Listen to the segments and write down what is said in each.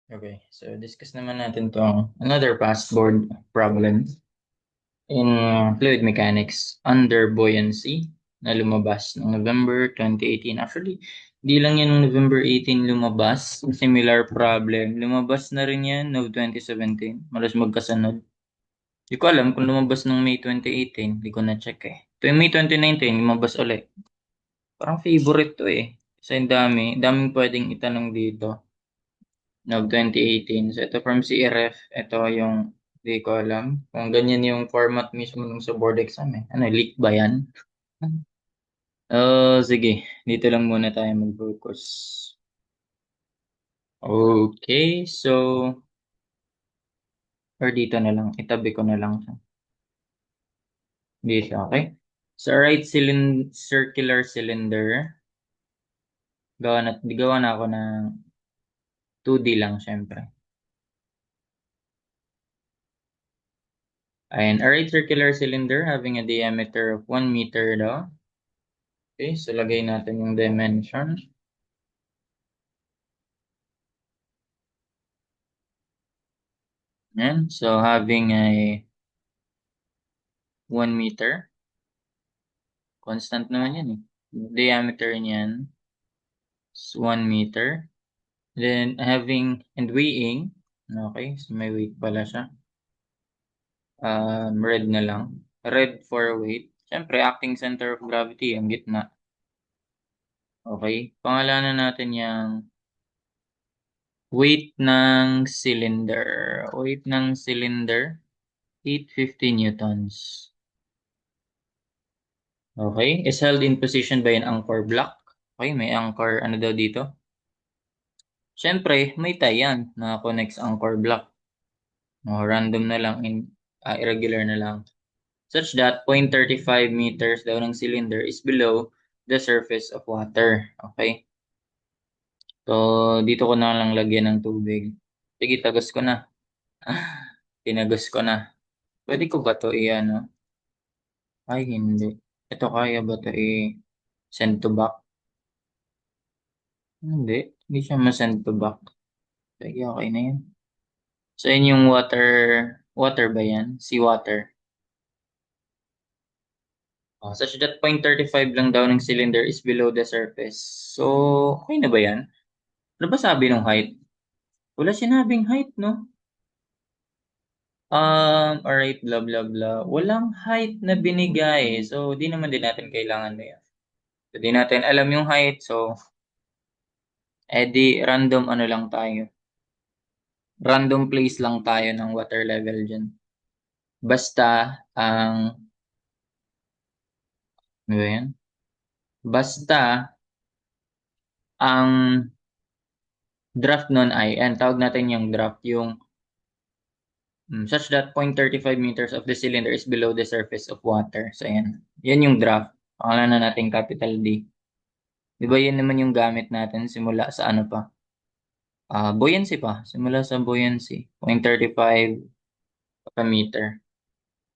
Okay, so discuss naman natin tong another past board problem in fluid mechanics under buoyancy na lumabas noong November 2018. Actually, di lang yan noong November 18 lumabas. Similar problem. Lumabas na rin yan noong 2017. Malas magkasunod. Di ko alam kung lumabas noong May 2018. Di ko na-check eh. Ito yung May 2019, lumabas ulit. Parang favorite to eh. Kasi daming pwedeng itanong dito. No, 2018. So, ito from CRF. Ito yung, di ko alam. Kung ganyan yung format mismo nung sa board exam eh. Ano, leak ba yan? Oh, sige. Dito lang muna tayo mag-focus. Okay, so, or dito na lang. Itabi ko na lang siya. Dito, okay? So, circular cylinder. Gawa na ako ng 2D lang, syempre. Ayan, a right circular cylinder having a diameter of 1 meter daw. Okay, so lagay natin yung dimension. Yan. So, having a 1 meter. Constant naman yan eh. Diameter niyan is 1 meter. Then, and weighing. Okay, so may weight pala siya. Red na lang. Red for weight. Siyempre, acting center of gravity, ang gitna. Okay, pangalanan natin yung weight ng cylinder. Weight ng cylinder, 850 newtons. Okay, is held in position by an anchor block. Okay, may anchor, ano daw dito? Siyempre, may tie yan na connects anchor block. Random na lang, irregular na lang. Such that 0.35 meters daw ng cylinder is below the surface of water. Okay? So, dito ko na lang lagyan ng tubig. Sige, tagos ko na. Tinagos ko na. Pwede ko ba to i-ano? Ay, hindi. Ito kaya ba to i-send to back? Hindi. Hindi siya ma-send to back. Sige, okay na yan. So, yun yung water ba yan? Seawater. Such that 0.35 lang daw ng cylinder is below the surface. So, okay na ba yan? Ano ba sabi ng height? Wala sinabing height, no? Alright, blah, blah, blah. Walang height na binigay. So, di naman din natin kailangan na yan. So, di natin alam yung height. So, di random ano lang tayo. Random place lang tayo ng water level dyan. Basta, ang, ano ba yan? Basta, ang draft nun ay, tawag natin yung draft, yung such that 0.35 meters of the cylinder is below the surface of water. So, ayan. Yan yung draft. Pangalan na natin capital D. Di ba yun naman yung gamit natin simula sa ano pa? Buoyancy pa. Simula sa buoyancy. 0.35 per meter.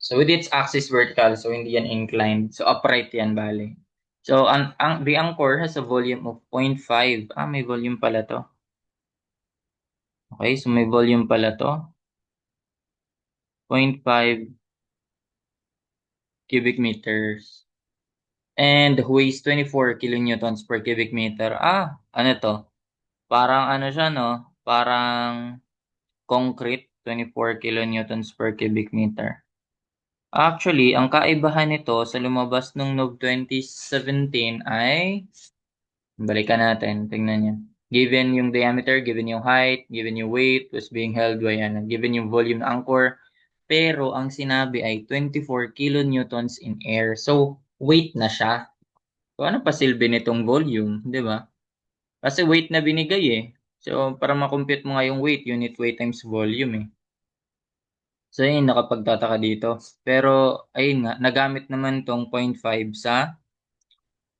So, with its axis vertical, so hindi yan inclined. So, upright yan, bale. So, the anchor has a volume of 0.5. May volume pala to. Okay, so may volume pala to. 0.5 cubic meters. And weighs 24 kilonewtons per cubic meter. Ano to? Parang ano siya, no? Parang concrete, 24 kilonewtons per cubic meter. Actually, ang kaibahan nito sa lumabas nung Nov 2017 ay, balikan natin, tingnan niyo. Given yung diameter, given yung height, given yung weight, was being held by, given yung volume ng anchor, pero ang sinabi ay 24 kilonewtons in air. So, weight na siya. So, ano pa silbi nitong volume, di ba? Kasi weight na binigay eh. So, para makompute mo nga yung weight, unit weight times volume eh. So, yun, nakapagtataka dito. Pero, ayun nga, nagamit naman tong 0.5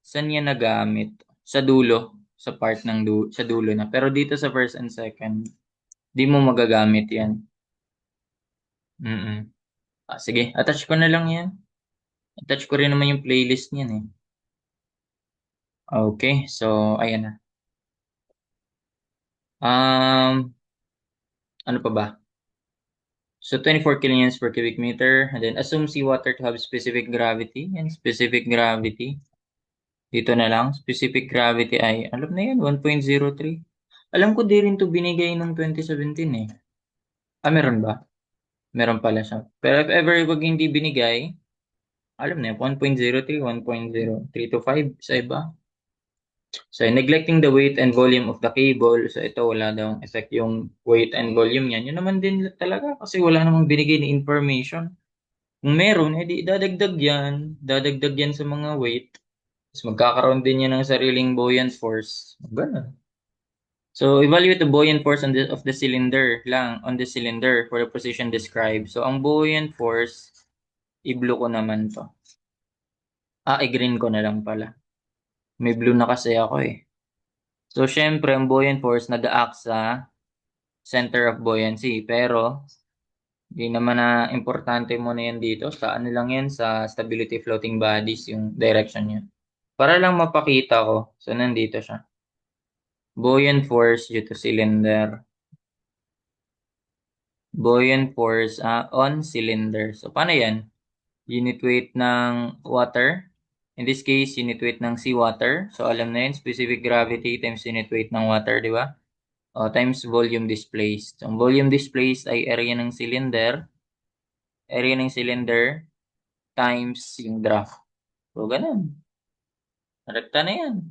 saan niya nagamit? Sa dulo, sa part ng sa dulo na. Pero dito sa first and second, di mo magagamit yan. Sige, attach ko na lang yan. Attach ko rin naman yung playlist niyan eh. Okay, so, ayan na. Um, Ano pa ba? So 24 kilonewtons per cubic meter, and then assume seawater to have specific gravity and specific gravity. Dito na lang, specific gravity ay, alam na yan, 1.03. Alam ko di rin to binigay nung 2017 eh. Meron ba? Meron pala siya. Pero if ever wag hindi binigay, alam na yan, 1.03, 1.03 to 5 sa iba. So, neglecting the weight and volume of the cable. So, ito wala daw effect yung weight and volume niyan. Yun naman din talaga kasi wala namang binigay na information. Kung meron, edi dadagdag yan. Dadagdag yan sa mga weight. Tapos magkakaroon din yan ng sariling buoyant force. Ganun. So, evaluate the buoyant force of the cylinder lang, on the cylinder for the position described. So, ang buoyant force, i-blue ko naman to. I-green ko na lang pala. May blue na kasi ako eh. So, syempre, ang buoyant force nag-act sa center of buoyancy. Pero, di naman na importante mo na yan dito. Sa ano lang yan, sa stability floating bodies, yung direction niya. Para lang mapakita ko. So, nandito siya. Buoyant force due to cylinder. Buoyant force on cylinder. So, paano yan? Unit weight ng water. In this case, unit weight ng seawater. So, alam na yun, specific gravity times unit weight ng water, di ba? Times volume displaced. So, ang volume displaced ay area ng cylinder. Area ng cylinder times yung draft. So, ganun. Rekta na yan.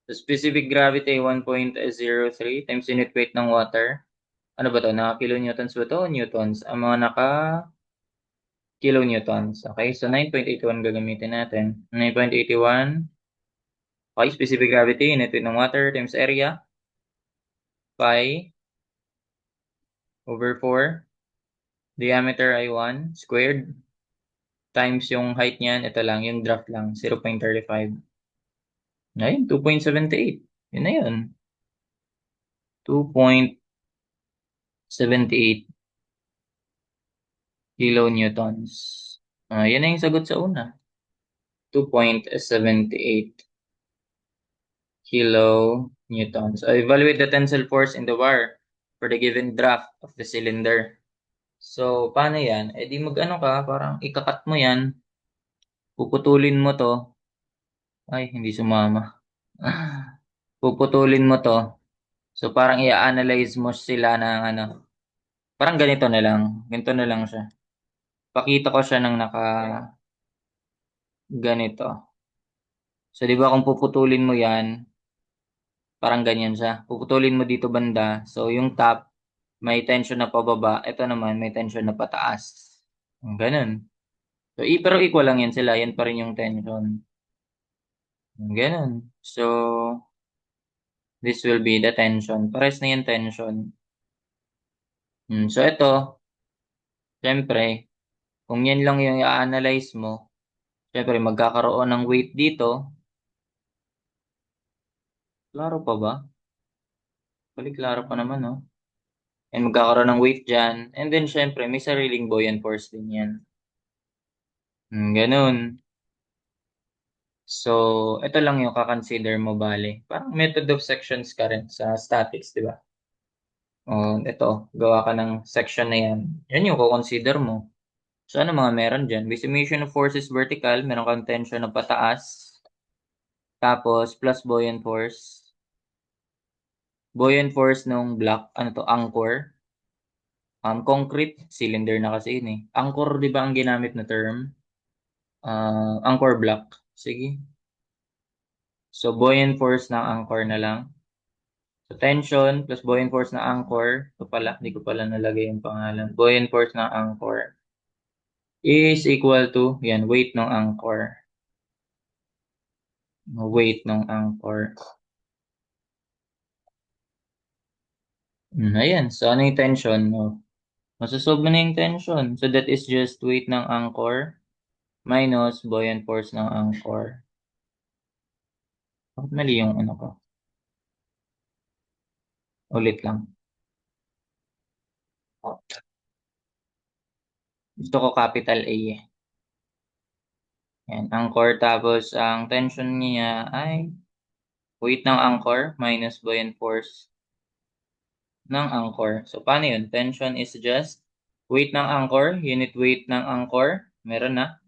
So, specific gravity ay 1.03 times unit weight ng water. Ano ba to? Naka kilonewtons ba to? Newtons. Ang mga naka kilonewtons. Okay, so 9.81 gagamitin natin. 9.81. Okay, specific gravity, unit weight ng water times area. Pi over 4. Diameter ay 1 squared. Times yung height niyan, ito lang, yung draft lang, 0.35. Ayun, 2.78. Yun na yun. 2.78 kilonewtons. Yan na yung sagot sa una. 2.78 kilonewtons. Evaluate the tensile force in the wire for the given draft of the cylinder. So, paano yan? Di mag-ano ka, parang ikakat mo yan, puputulin mo to. Ay, hindi sumama. Puputulin mo to. So, parang i-analyze mo sila ng ano. Parang ganito na lang. Ganito na lang siya. Pakita ko siya ng naka ganito. So, di ba kung puputulin mo yan, parang ganyan siya. Puputulin mo dito banda. So, yung top, may tension na pababa. Ito naman, may tension na pataas. Ganun. So, pero equal lang yan sila. Yan pa rin yung tension. Ganun. So, this will be the tension. Pares na yung tension. So, ito, syempre, kung yan lang yung i-analyze mo, syempre, magkakaroon ng weight dito. Klaro pa ba? Balik klaro pa naman, no? And magkakaroon ng weight dyan. And then, syempre, may sariling buoyant force din yan. Ganun. So, ito lang yung kakonsider mo, bale. Parang method of sections ka rin sa statics, di ba? Ito, gawa ka ng section na yan. Yan yung kukonsider mo. So, ano mga meron dyan? With summation of forces vertical, meron kang tension na pataas. Tapos, plus buoyant force. Buoyant force nung block, ano to, anchor. Concrete, cylinder na kasi yun eh. Anchor, di ba ang ginamit na term? Anchor block. Sige. So, buoyant force ng anchor na lang. So, tension plus buoyant force ng anchor. Ito pala, hindi ko pala nalagay yung pangalan. Buoyant force ng anchor is equal to, yan, weight ng anchor. Weight ng anchor. Ayan. So, ano yung tension? Masasolve mo na yung tension. So, that is just weight ng anchor minus buoyant force ng anchor. Bakit mali yung ano ko? Ulit lang. Gusto ko capital A eh. Yan, anchor. Tapos, ang tension niya ay weight ng anchor minus buoyant force ng anchor. So, paano yun? Tension is just weight ng anchor, unit weight ng anchor, meron na,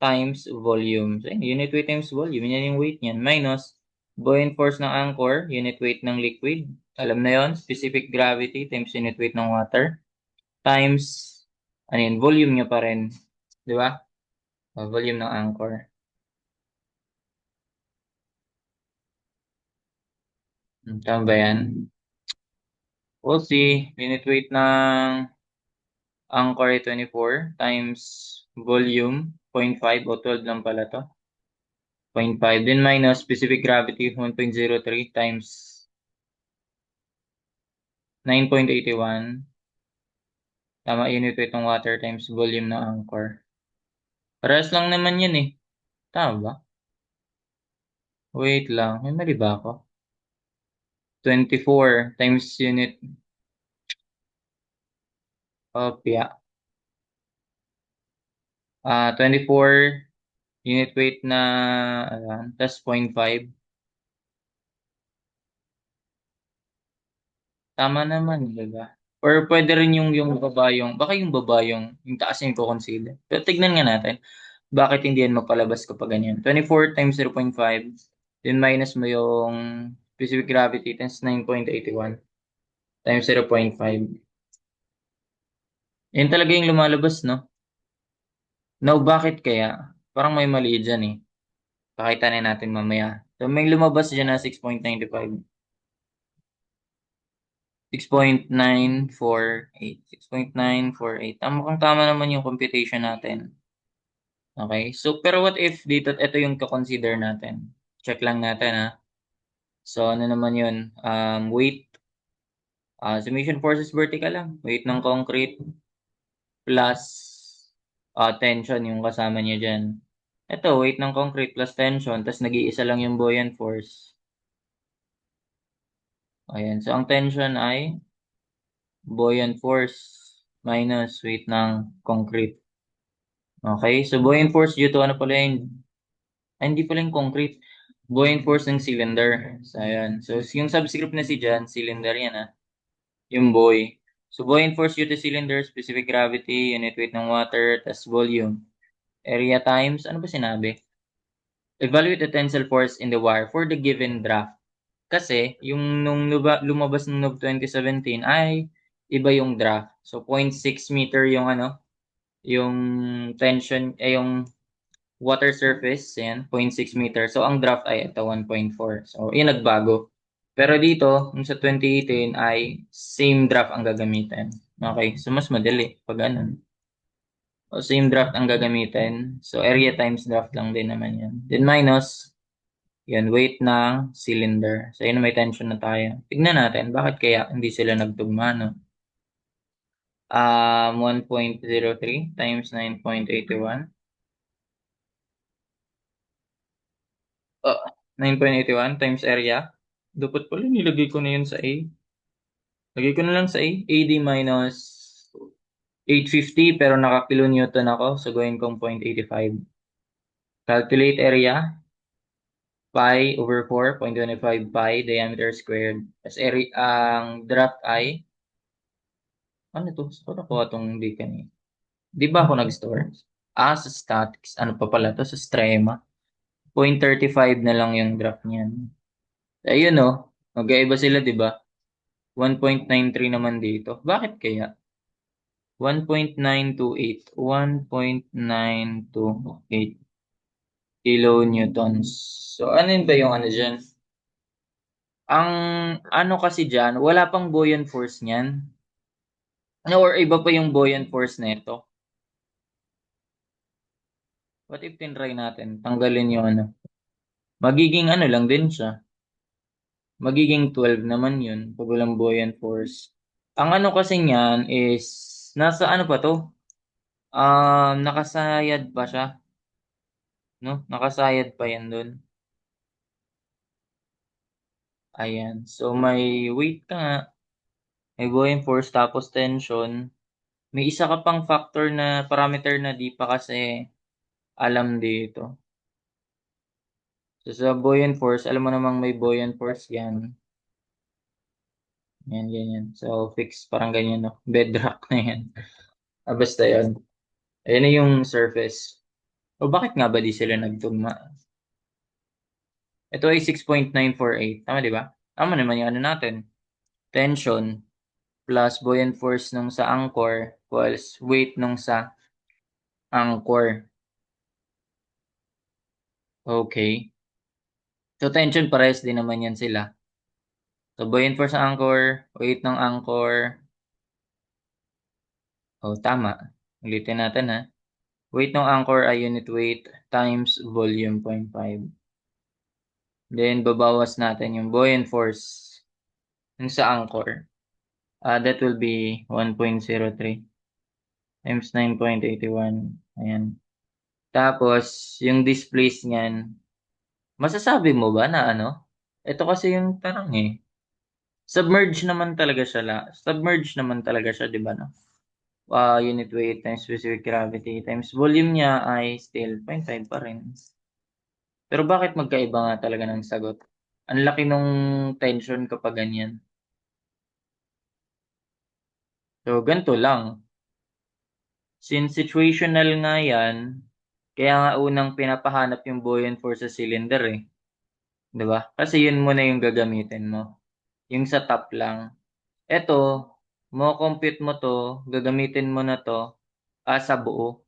times volume. So, yun, unit weight times volume, yan yung weight niyan. Minus, buoyant force ng anchor, unit weight ng liquid. Alam na yon, specific gravity times unit weight ng water, times, ano yun, volume niya pa rin. Di ba? Volume ng anchor. Tama ba yan? We'll see. Unit weight ng anchor ay 24 times volume, 0.5 o 12 lang pala to. 0.5. Then minus specific gravity, 1.03 times 9.81. Tama, unit weight ng water times volume ng anchor. Parehas lang naman yun eh. Tama ba? Wait lang. May mali ba ako? 24 times unit. Opya. 24 unit weight na tas 0.5. Tama naman, di ba? Or pwede rin yung baba yung taas yung ko-consider. Pero tignan nga natin, bakit hindi yan magpalabas kapag ganyan. 24 times 0.5, then minus mo yung specific gravity times 9.81 times 0.5. Yan talaga yung lumalabas, no? Now, bakit kaya? Parang may mali dyan eh. Pakita na natin mamaya. So, may lumabas dyan na 6.95. 6.948. 6.948. Tama kung tama naman yung computation natin. Okay? So, pero what if dito, ito yung to-consider natin. Check lang natin ha. So, ano naman yun? Weight. Summation forces vertical lang. Weight ng concrete plus tension yung kasama niya dyan. Ito, weight ng concrete plus tension, tapos nag-iisa lang yung buoyant force. Ayan. So, ang tension ay buoyant force minus weight ng concrete. Okay? So, buoyant force due to ano pala yun? Hindi pala yung concrete. Buoyant force ng cylinder. So, ayan. So, yung subscript na si Jan, cylinder yan yung buoy. So, buoyant force due to cylinder, specific gravity, unit weight ng water, tas volume. Area times, ano ba sinabi? Evaluate the tensile force in the wire for the given draft. Kasi, yung nung lumabas ng Nov 2017 ay iba yung draft. So, 0.6 meter yung yung tension, yung water surface, yan, 0.6 meter. So, ang draft ay ito, 1.4. So, yun nagbago. Pero dito, yung sa 2018 ay same draft ang gagamitin. Okay, so mas madali pag ganun. O same draft ang gagamitin. So, area times draft lang din naman yan. Then minus, yan, weight ng cylinder. So, yun may tension na tayo. Tignan natin, bakit kaya hindi sila nagtugma, no? 1.03 times 9.81. 9.81 times area. Dapat pala nilagay ko na yun sa A. Lagay ko na lang sa A. AD minus 850 pero naka-kilonewton ako. So gawin kong 0.85. Calculate area. Pi over 4, 0.25 pi diameter squared. As area, ang draft ay, ano to? Saan ko nakuha itong di kanina? Di ba ako nag-store? Sa statics. Ano pa pala to? Sa Strema. 0.35 na lang yung draft niyan. Ayun oh. Magkaiba sila, di ba? 1.93 naman dito. Bakit kaya? 1.928. 1.928 kilonewtons. So, ano yun ba yung ano dyan? Ang ano kasi dyan, wala pang buoyant force niyan. Ano, or iba pa yung buoyant force nito. What if tinry natin? Tanggalin yung ano. Magiging ano lang din siya. Magiging 12 naman yun pag walang buoyant force. Ang ano kasi niyan is, nasa ano pa to? Nakasayad pa siya. No? Nakasayad pa yan dun. Ayan. So, may weight ka nga. May buoyant force tapos tension. May isa ka pang factor na parameter na di pa kasi alam dito. So, sa buoyant force, alam mo namang may buoyant force yan. Yan, ganyan. So, fix, parang ganyan, no? Bedrock na yan. Basta yun. Ayan na yung surface. O bakit nga ba di sila nagtugma? Ito ay 6.948. Tama, di ba? Tama naman yung ano natin. Tension plus buoyant force nung sa anchor equals weight nung sa anchor. Okay. So, tension parehas din naman yan sila. So, buoyant force ng anchor, weight ng anchor. Oh, tama. Ulitin natin ha. Weight ng anchor ay unit weight times volume 0.5. Then, babawas natin yung buoyant force yung sa anchor. That will be 1.03 times 9.81. Ayan. Tapos, yung displace niyan, masasabi mo ba na ano? Ito kasi yung tanong eh. Submerge naman talaga siya Submerge naman talaga siya, di ba no? Unit weight times specific gravity times volume niya ay still 0.5 pa rin. Pero bakit magkaiba nga talaga ng sagot? Ang laki nung tension kapag ganyan. So, ganito lang. Since situational nga yan, kaya nga unang pinapahanap yung buoyant force sa cylinder eh. 'Di ba? Kasi yun muna yung gagamitin mo. Yung sa top lang. Eto, mo-compute mo to, gagamitin mo na to sa buo.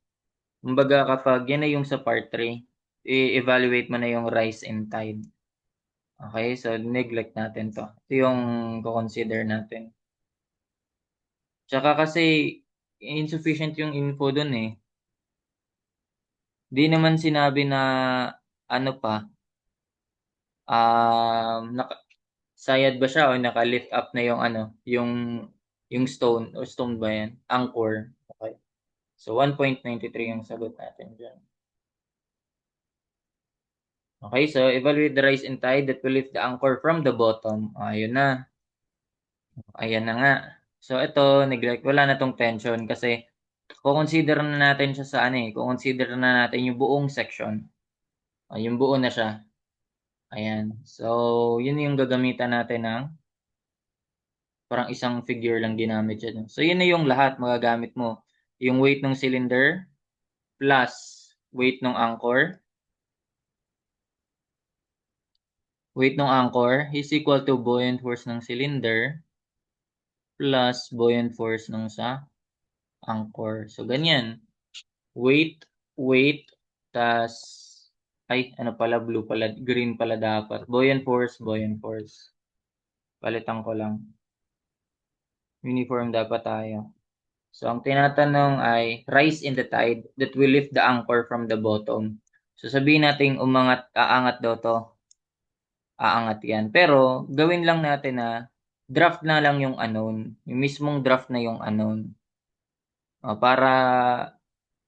Kumbaga kapag yan na yung sa part 3, i-evaluate mo na yung rise and tide. Okay, so neglect natin to. Ito yung consider natin. Tsaka kasi insufficient yung info dun eh. Di naman sinabi na ano pa, naka, sayad ba siya o naka-lift up na yung ano, yung stone o stone ba yan? Anchor. Okay. So 1.93 yung sagot natin dyan. Okay, so evaluate the rise and tide that will lift the anchor from the bottom. Ayun na. Ayan na nga. So ito, neglect. Wala na tong tension kasi consider na natin siya sa ano eh. Consider na natin yung buong section. Yung buo na siya. Ayan. So, yun yung gagamitan natin ng parang isang figure lang ginamit siya. So, yun na yung lahat magagamit mo. Yung weight ng cylinder plus weight ng anchor. Weight ng anchor is equal to buoyant force ng cylinder plus buoyant force ng sa anchor. So, ganyan. Weight, weight, tas, ay, ano pala, blue pala, green pala dapat. Buoyant force, buoyant force. Palitan ko lang. Uniform dapat tayo. So, ang tinatanong ay, rise in the tide that will lift the anchor from the bottom. So, sabihin natin umangat, aangat daw to. Aangat yan. Pero, gawin lang natin na draft na lang yung unknown. Yung mismong draft na yung unknown. Para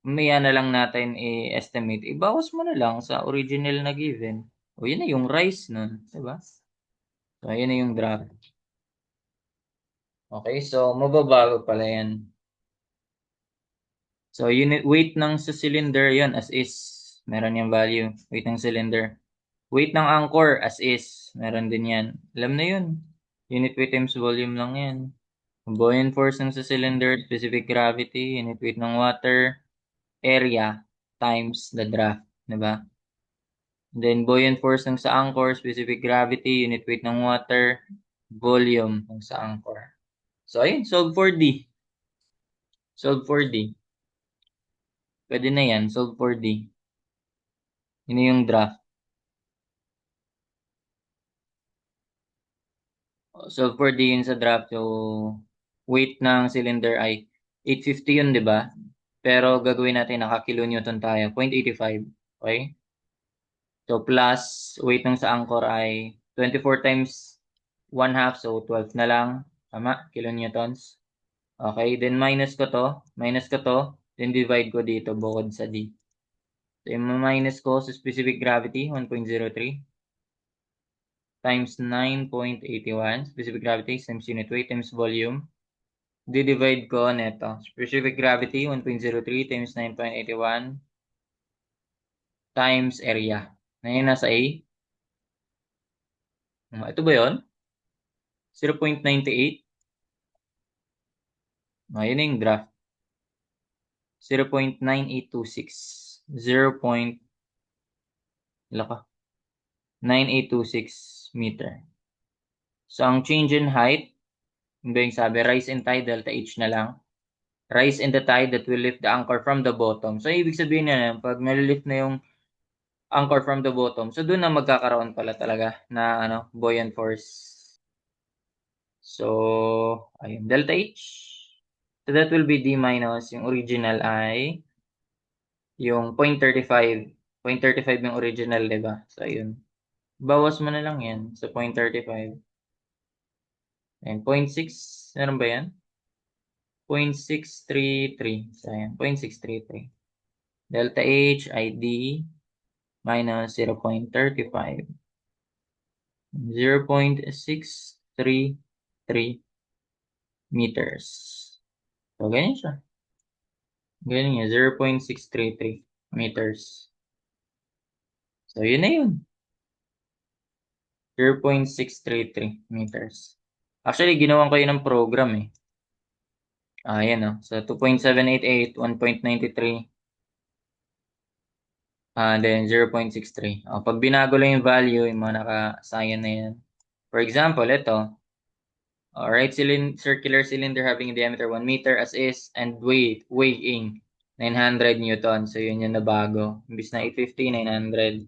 maya na lang natin i-estimate. Ibawas mo na lang sa original na given. O, yun na yung rise nun. Diba? So, yun na yung draft. Okay, so mababago pala yan. So, unit weight ng sa cylinder, yun, as is. Meron yung value. Weight ng cylinder. Weight ng anchor, as is. Meron din yan. Alam na yun. Unit weight times volume lang yan. Buoyant force ng sa cylinder, specific gravity, unit weight ng water, area, times the draft. Diba? Then, buoyant force ng sa anchor, specific gravity, unit weight ng water, volume ng sa anchor. So, ayun, solve for D. Solve for D. Pwede na yan, solve for D. Yun yung draft. Solve for D yun sa draft. So, weight ng cylinder ay 850 yun, di ba? Pero gagawin natin naka-kilonewton tayo, 0.85. Okay? So, plus weight ng sa anchor ay 24 times 1 half, so 12 na lang. Tama? Kilonewtons. Okay, then minus ko to, then divide ko dito bukod sa D. So, yung minus ko sa specific gravity, 1.03 times 9.81, specific gravity times unit weight times volume. Di-divide ko neto. Specific gravity, 1.03 times 9.81 times area. Ngayon nasa A. Ito ba yun? 0.98? Yun yung draft. 0.9826. 0.9826 meter. So, ang change in height, yung ba yung sabi, rise in tide, delta H na lang. Rise in the tide that will lift the anchor from the bottom. So, ibig sabihin na pag nalilift na yung anchor from the bottom, so doon na magkakaroon pala talaga na buoyant force. So, ayun, delta H. So, that will be D minus. Yung original ay yung 0.35. 0.35 yung original, diba? So, ayun. Bawas mo na lang yan sa 0.35. And 0.6, meron ba yan? 0.633. So, ayan, 0.633. Delta H ay D minus 0.35. 0.633 meters. So, ganyan siya. Ganyan yun, 0.633 meters. So, yun na yun. 0.633 meters. Actually, ginawan ko yun ng program eh. Ayan o. So, 2.788, 1.93, then 0.63. Pag binago lang yung value, yung mga naka-assign na yan. For example, ito. Right circular cylinder having a diameter 1 meter as is and weighing 900 newtons. So, yun yung nabago. Imbis na 850, 900.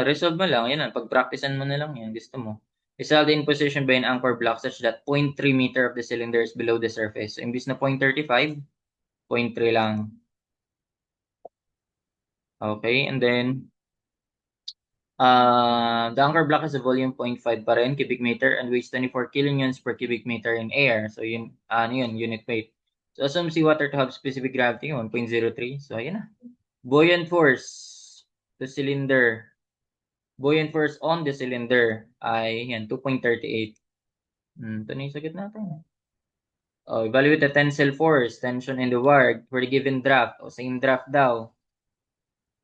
Resolve mo lang. Yan, pag-practicean mo na lang yan. Gusto mo. Is held in position by an anchor block such that 0.3 meter of the cylinder is below the surface. So, imbis na 0.35, 0.3 lang. Okay, and then, the anchor block has a volume 0.5 pa rin, cubic meter, and weighs 24 kilonewtons per cubic meter in air. So, yun, yun, unit weight. So, assume seawater to have specific gravity, 1.03. So, yun na. Buoyant force to cylinder. Buoyant force on the cylinder ay, yan, 2.38. Ito na yung sagot natin. Evaluate the tensile force, tension in the wire for the given draft. Same draft daw.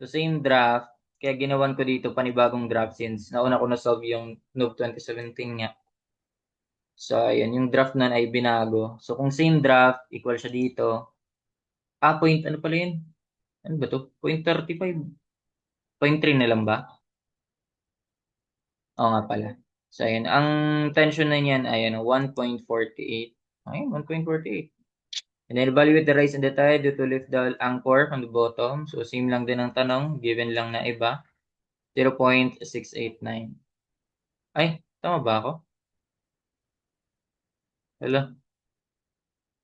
So, same draft. Kaya ginawan ko dito panibagong draft since nauna ko na-solve yung Nove 2017 nga. So, ayan, yung draft na ay binago. So, kung same draft, equal siya dito. Ano pala yun? Ano ba to? 0.35. 0.3 na lang ba? Oo nga pala. So, ayan. Ang tension na niyan ay 1.48. Ayun, 1.48. And then evaluate the rise and the tide due to lift the anchor from the bottom. So, same lang din ang tanong. Given lang na iba. 0.689. Ay, tama ba ako? Hello?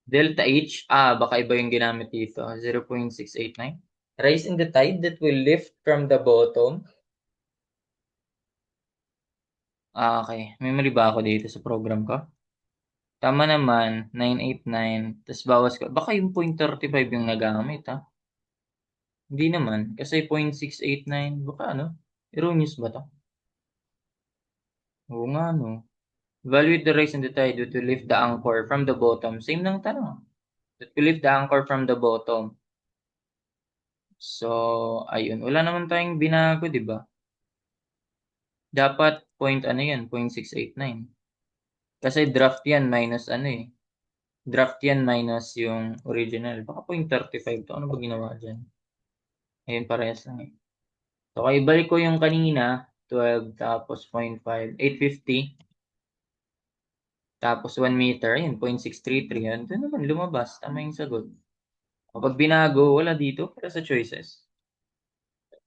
Delta H. Baka iba yung ginamit dito. 0.689. Rise in the tide that will lift from the bottom. Okay. May mali ba ako dito sa program ko? Tama naman. 989. Tapos bawas ko. Baka yung 0.35 yung nagamit, ha? Hindi naman. Kasi 0.689. Baka erroneous ba to? Oo nga, no. Evaluate the rise and the tide to lift the anchor from the bottom. Same lang tanong. To lift the anchor from the bottom. So, ayun. Wala naman tayong binago, di ba? Dapat yan, 0.689. Kasi draft yan minus Draft yan minus yung original. Baka 0.35 to. Ano ba ginawa dyan? Ayun, parehas lang eh. So, kaya balik ko yung kanina. 12 tapos 0.5. 850. Tapos 1 meter. Ayun, 0.633. Yan. Ito naman, lumabas. Tama yung sagot. Kapag binago, wala dito para sa choices.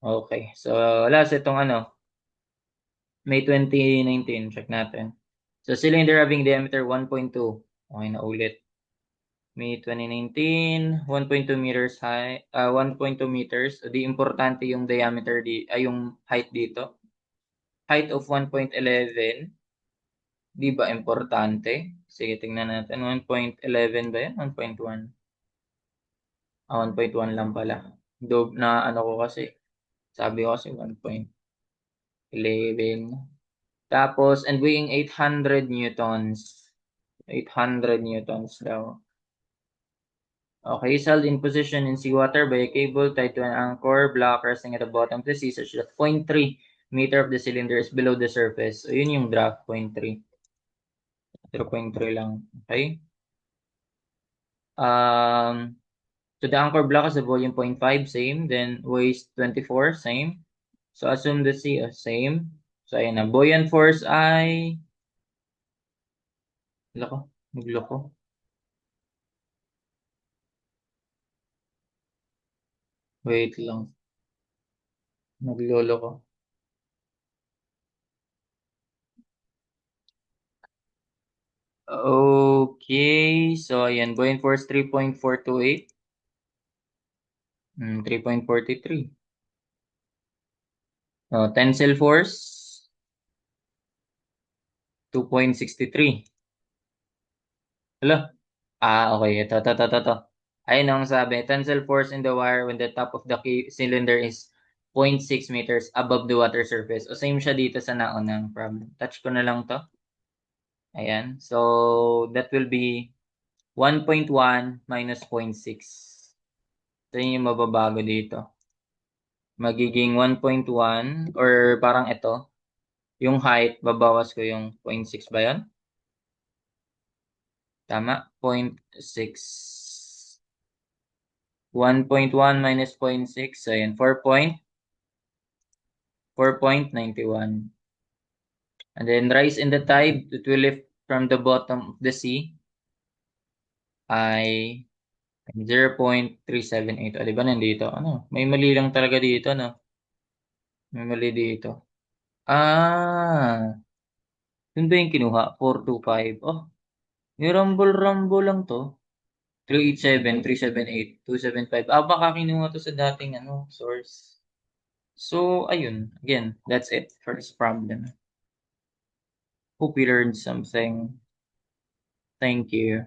Okay. So, last itong May 2019. Check natin. So, cylinder having diameter 1.2. Okay na ulit. May 2019, 1.2 meters high, 1.2 meters. Di importante yung diameter yung height dito. Height of 1.11. Di ba importante? Sige, tingnan natin. 1.11 ba yan? 1.1. 1.1 lang pala. Na ko kasi. Sabi ko kasi 1.11. Tapos, and weighing 800 newtons. 800 newtons daw. Okay, is held in position in seawater by a cable tied to an anchor block resting at the bottom of the sea such that 0.3 meter of the cylinder is below the surface. So, yun yung draft, 0.3. 0.3 lang. Okay? Um, so the anchor block has a volume 0.5, same. Then waist 24, same. So assume the C, same. So ayan na. Buoyant force ay... Lako, nagloko. Wait lang. Nagloloko. Okay. So ayan, buoyant force 3.428. 3.43. Tensile force 2.63. Hala. Okay. Ito. Ayun ang sabi. Tensile force in the wire when the top of the cylinder is 0.6 meters above the water surface. O same siya dito sa naunang problem. Touch ko na lang to. Ayan. So, that will be 1.1 minus 0.6. Ito yung mababago dito. Magiging 1.1 or parang ito. Yung height, babawas ko yung 0.6 ba yun? Tama? 0.6. 1.1 minus 0.6. So, yun. 4.91. And then, rise in the tide, it will lift from the bottom of the sea ay 0.378. O, di ba nandito? Ano? May mali lang talaga dito, no? May mali dito. Ah, yun ba yung kinuha? 425. Oh, may rumble lang to. 387, 378, 275. Baka kinuha to sa dating source. So, ayun. Again, that's it for this problem. Hope you learned something. Thank you.